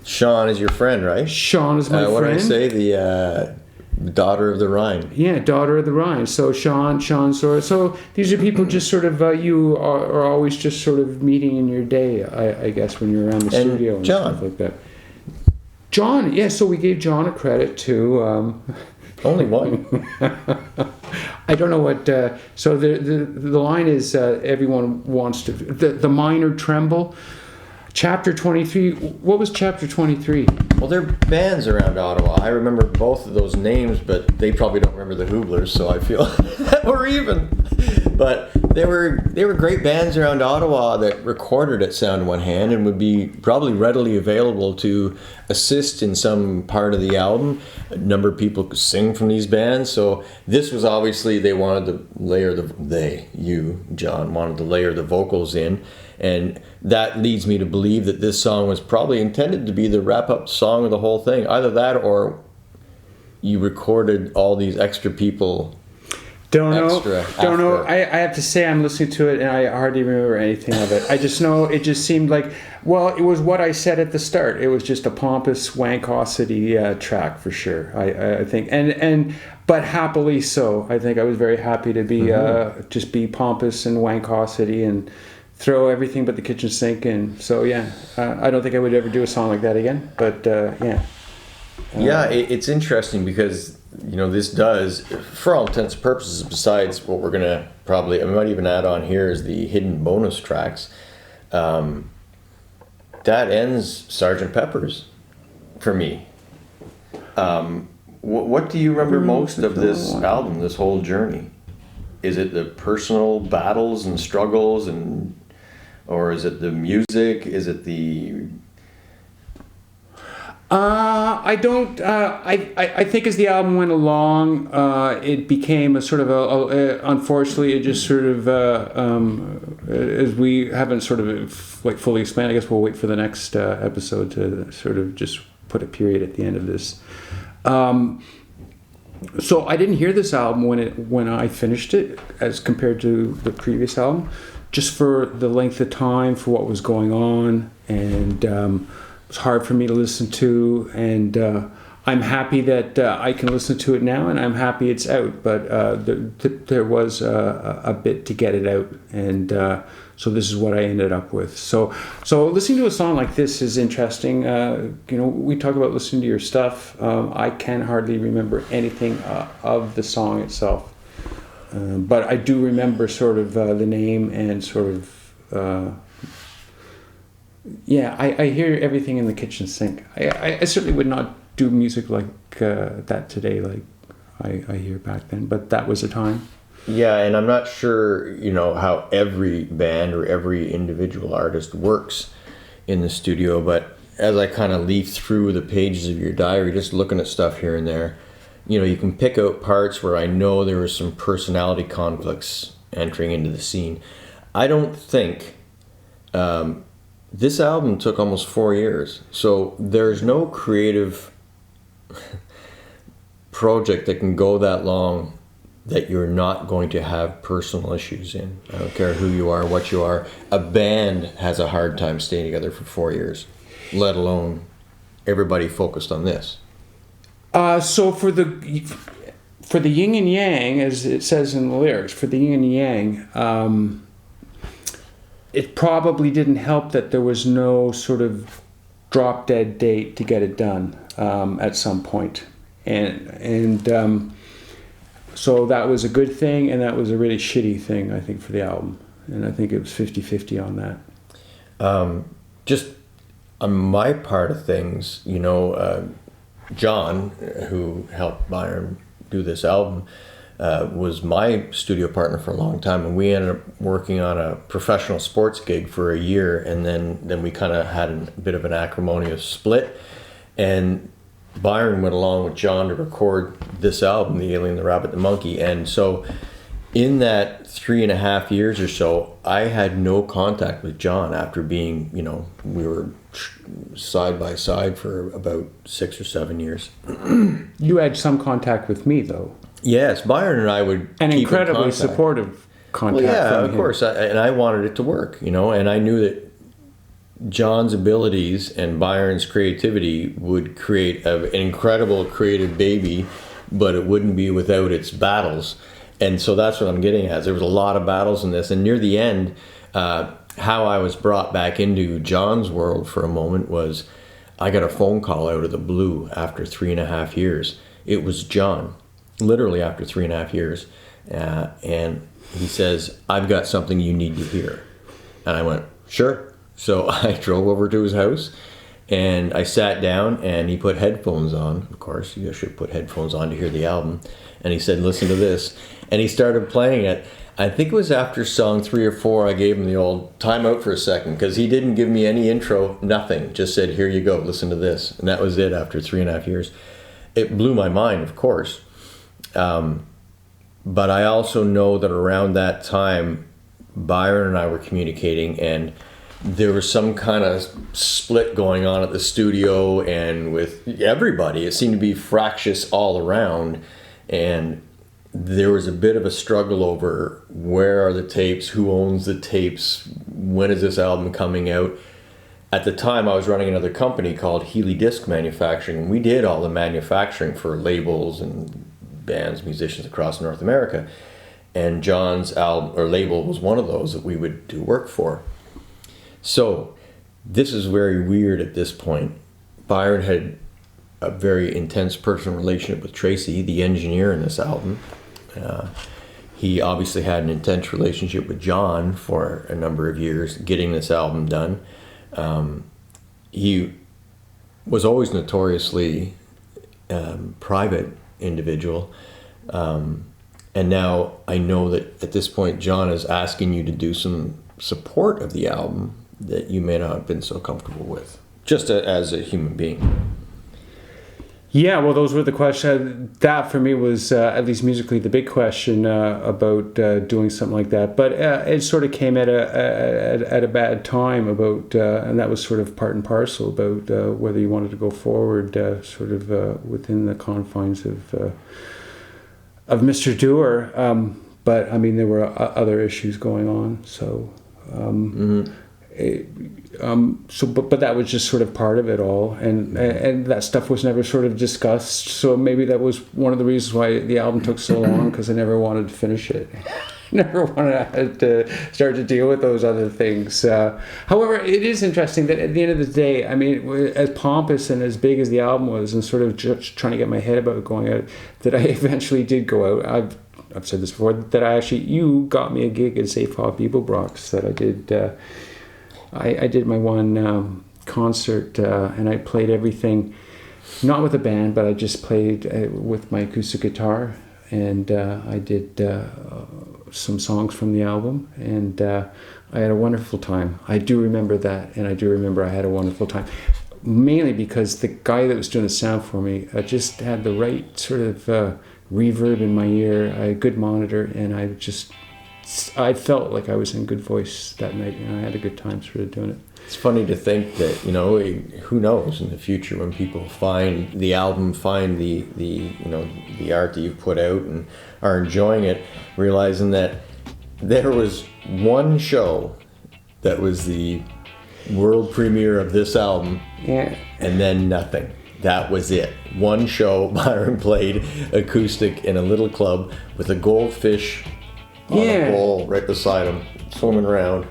Sean is your friend, right? Sean is my What friend. did I say? The daughter of the Rhine. Yeah, daughter of the Rhine. So Sean so these are people just sort of you are always just sort of meeting in your day, I guess, when you're around the studio and John. stuff like that. John, yeah. So we gave John a credit too. Only one. I don't know what. So the line is everyone wants to. The minor tremble. Chapter 23. What was chapter 23? Well, they're bands around Ottawa. I remember both of those names, but they probably don't remember the Hooblers, so I feel that we're even. But they were great bands around Ottawa that recorded at Sound One Hand and would be probably readily available to assist in some part of the album. A number of people could sing from these bands, so this was obviously they wanted to layer John wanted to layer the vocals in. And that leads me to believe that this song was probably intended to be the wrap-up song of the whole thing. Either that or you recorded all these extra people. Don't know. I have to say I'm listening to it and I hardly remember anything of it. I just know it just seemed like, well, it was what I said at the start. It was just a pompous wankosity track for sure. I think, but happily so. I think I was very happy to be just be pompous and wankosity and throw everything but the kitchen sink in. So yeah, I don't think I would ever do a song like that again. But it's interesting because this does, for all intents and purposes, besides what we're gonna probably, I might even add on here is the hidden bonus tracks. That ends Sgt. Pepper's for me. What do you remember most of this album, this whole journey? Is it the personal battles and struggles or is it the music? Is it the... I don't. I think as the album went along, it became a sort of unfortunately, it just sort of as we haven't sort of fully explained. I guess we'll wait for the next episode to sort of just put a period at the end of this. So I didn't hear this album when I finished it as compared to the previous album, just for the length of time, for what was going on, and it was hard for me to listen to. And I'm happy that I can listen to it now, and I'm happy it's out. But there was a bit to get it out, and so this is what I ended up with. So listening to a song like this is interesting. We talk about listening to your stuff. I can hardly remember anything of the song itself. But I do remember sort of the name and sort of, I hear everything in the kitchen sink. I certainly would not do music like that today, like I hear back then, but that was a time. Yeah, and I'm not sure, how every band or every individual artist works in the studio, but as I kind of leaf through the pages of your diary, just looking at stuff here and there, you can pick out parts where I know there were some personality conflicts entering into the scene. I don't think this album took almost 4 years, so there's no creative project that can go that long that you're not going to have personal issues in. I don't care who you are, what you are. A band has a hard time staying together for 4 years, let alone everybody focused on this. So for the for the yin and yang, as it says in the lyrics, for the yin and yang, it probably didn't help that there was no sort of drop dead date to get it done at some point. And so that was a good thing, and that was a really shitty thing, I think, for the album. And I think it was 50-50 on that. Just on my part of things, you know, John, who helped Byron do this album, was my studio partner for a long time, and we ended up working on a professional sports gig for a year, and then we kind of had a bit of an acrimonious split, and Byron went along with John to record this album, The Alien, the Rabbit, the Monkey. And so in that 3.5 years or so, I had no contact with John after being, you know, we were side by side for about 6 or 7 years. You had some contact with me, though. Yes, Byron and I would and keep incredibly in contact. supportive contact. Well, yeah, from of him. course, and I wanted it to work, you know, and I knew that John's abilities and Byron's creativity would create an incredible creative baby, but it wouldn't be without its battles. And so that's what I'm getting at. There was a lot of battles in this, and near the end, how I was brought back into John's world for a moment was I got a phone call out of the blue after 3.5 years. It was John, literally after 3.5 years, and he says, "I've got something you need to hear." And I went, "Sure." So I drove over to his house, and I sat down, and he put headphones on. Of course, you should put headphones on to hear the album. And he said, "Listen to this." And he started playing it. I think it was after song 3 or 4, I gave him the old time out for a second, because he didn't give me any intro, nothing. Just said, "Here you go, listen to this." And that was it after 3.5 years. It blew my mind, of course. But I also know that around that time, Byron and I were communicating, and there was some kind of split going on at the studio and with everybody. It seemed to be fractious all around, and there was a bit of a struggle over where are the tapes, who owns the tapes, when is this album coming out. At the time, I was running another company called Healy Disc Manufacturing, and we did all the manufacturing for labels and bands, musicians across North America. And John's album or label was one of those that we would do work for. So this is very weird at this point. Byron had a very intense personal relationship with Tracy, the engineer in this album. He obviously had an intense relationship with John for a number of years getting this album done. He was always notoriously private individual. And now I know that at this point John is asking you to do some support of the album that you may not have been so comfortable with, just as a human being. Yeah, well, those were the questions. That for me was, at least musically, the big question about doing something like that. But it sort of came at a bad time about, and that was sort of part and parcel about whether you wanted to go forward, sort of within the confines of Mr. Dewar. But I mean, there were other issues going on, so. But that was just sort of part of it all, and that stuff was never sort of discussed. So maybe that was one of the reasons why the album took so long, because I never wanted to finish it. Never wanted to start to deal with those other things. However, it is interesting that at the end of the day, I mean, as pompous and as big as the album was, and sort of just trying to get my head about going out, that I eventually did go out. I've said this before, that you got me a gig at Safe Hop Beeblebrox that I did. I did my one concert, and I played everything, not with a band, but I just played with my acoustic guitar, and I did some songs from the album, and I had a wonderful time. I do remember that, and I do remember I had a wonderful time, mainly because the guy that was doing the sound for me just had the right sort of reverb in my ear. I had a good monitor, and I felt like I was in good voice that night, and I had a good time sort of doing it. It's funny to think that, you know, who knows in the future when people find the album, find the you know, the art that you've put out and are enjoying it, realizing that there was one show that was the world premiere of this album, Yeah. and then nothing. that was it. One show, Byron played acoustic in a little club with a goldfish on a bowl right beside him, swimming around.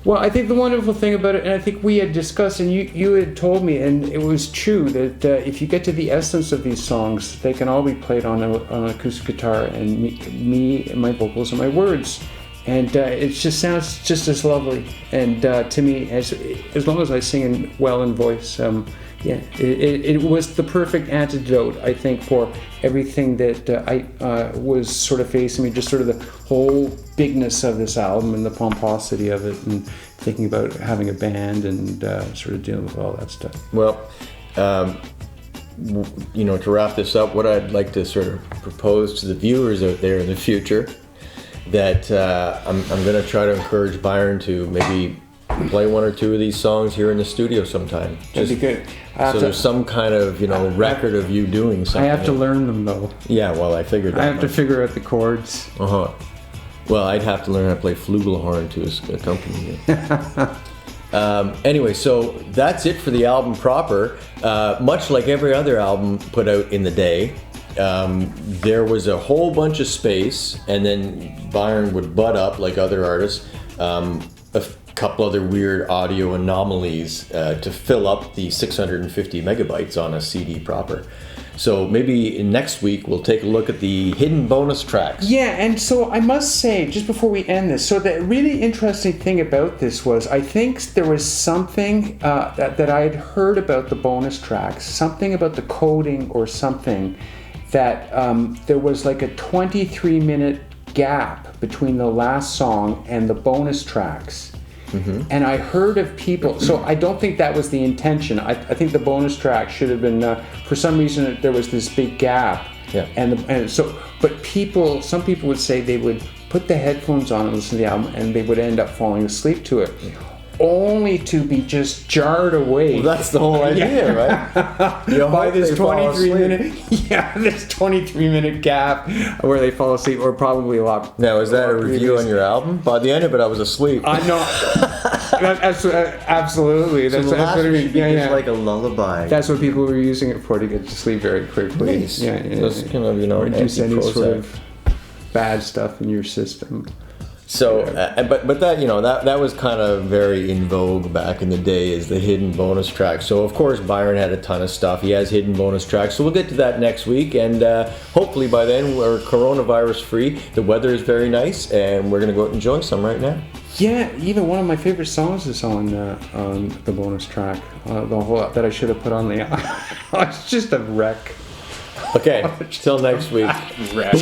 Well, I think the wonderful thing about it, and I think we had discussed, and you had told me, and it was true, that if you get to the essence of these songs, they can all be played on an acoustic guitar, and me and my vocals and my words. And it just sounds just as lovely. And to me, as long as I sing well in voice, it was the perfect antidote, I think, for everything that I was sort of facing me, just sort of the whole bigness of this album and the pomposity of it, and thinking about having a band and sort of dealing with all that stuff. Well, to wrap this up, what I'd like to sort of propose to the viewers out there in the future, that I'm going to try to encourage Byron to maybe play one or two of these songs here in the studio sometime. That'd be good. So there's some kind of, record of you doing something. I have to learn them, though. Yeah, well, I figured that. I have to figure out the chords. Uh-huh. Well, I'd have to learn how to play flugelhorn to accompany you. Anyway, so that's it for the album proper. Much like every other album put out in the day, there was a whole bunch of space, and then Byron would butt up like other artists, a couple other weird audio anomalies to fill up the 650 megabytes on a CD proper. So maybe next week we'll take a look at the hidden bonus tracks. Yeah, and so I must say, just before we end this, so the really interesting thing about this was, I think there was something that I had heard about the bonus tracks, something about the coding or something, that there was like a 23-minute gap between the last song and the bonus tracks. Mm-hmm. And I heard of people, so I don't think that was the intention. I think the bonus track should have been, for some reason, there was this big gap. Yeah. But some people would say they would put the headphones on and listen to the album, and they would end up falling asleep to it. Only to be just jarred away. Well, that's the whole idea, right? By this 23-minute gap where they fall asleep, or probably a lot. Now, is that a review on your album? By the end of it, I was asleep. I know. Absolutely. So That's what I mean. It's like a lullaby. That's what people were using it for, to get to sleep very quickly. Nice. Yeah. Just kind of, reduce any anti-Prozac. sort of bad stuff in your system. So, but that that was kind of very in vogue back in the day, is the hidden bonus track. So of course Byron had a ton of stuff. He has hidden bonus tracks. So we'll get to that next week, and hopefully by then we're coronavirus free. The weather is very nice, and we're gonna go out and enjoy some right now. Yeah, even one of my favorite songs is on the bonus track. The whole that I should have put on the. It's just a wreck. Okay, till next week. Wreck.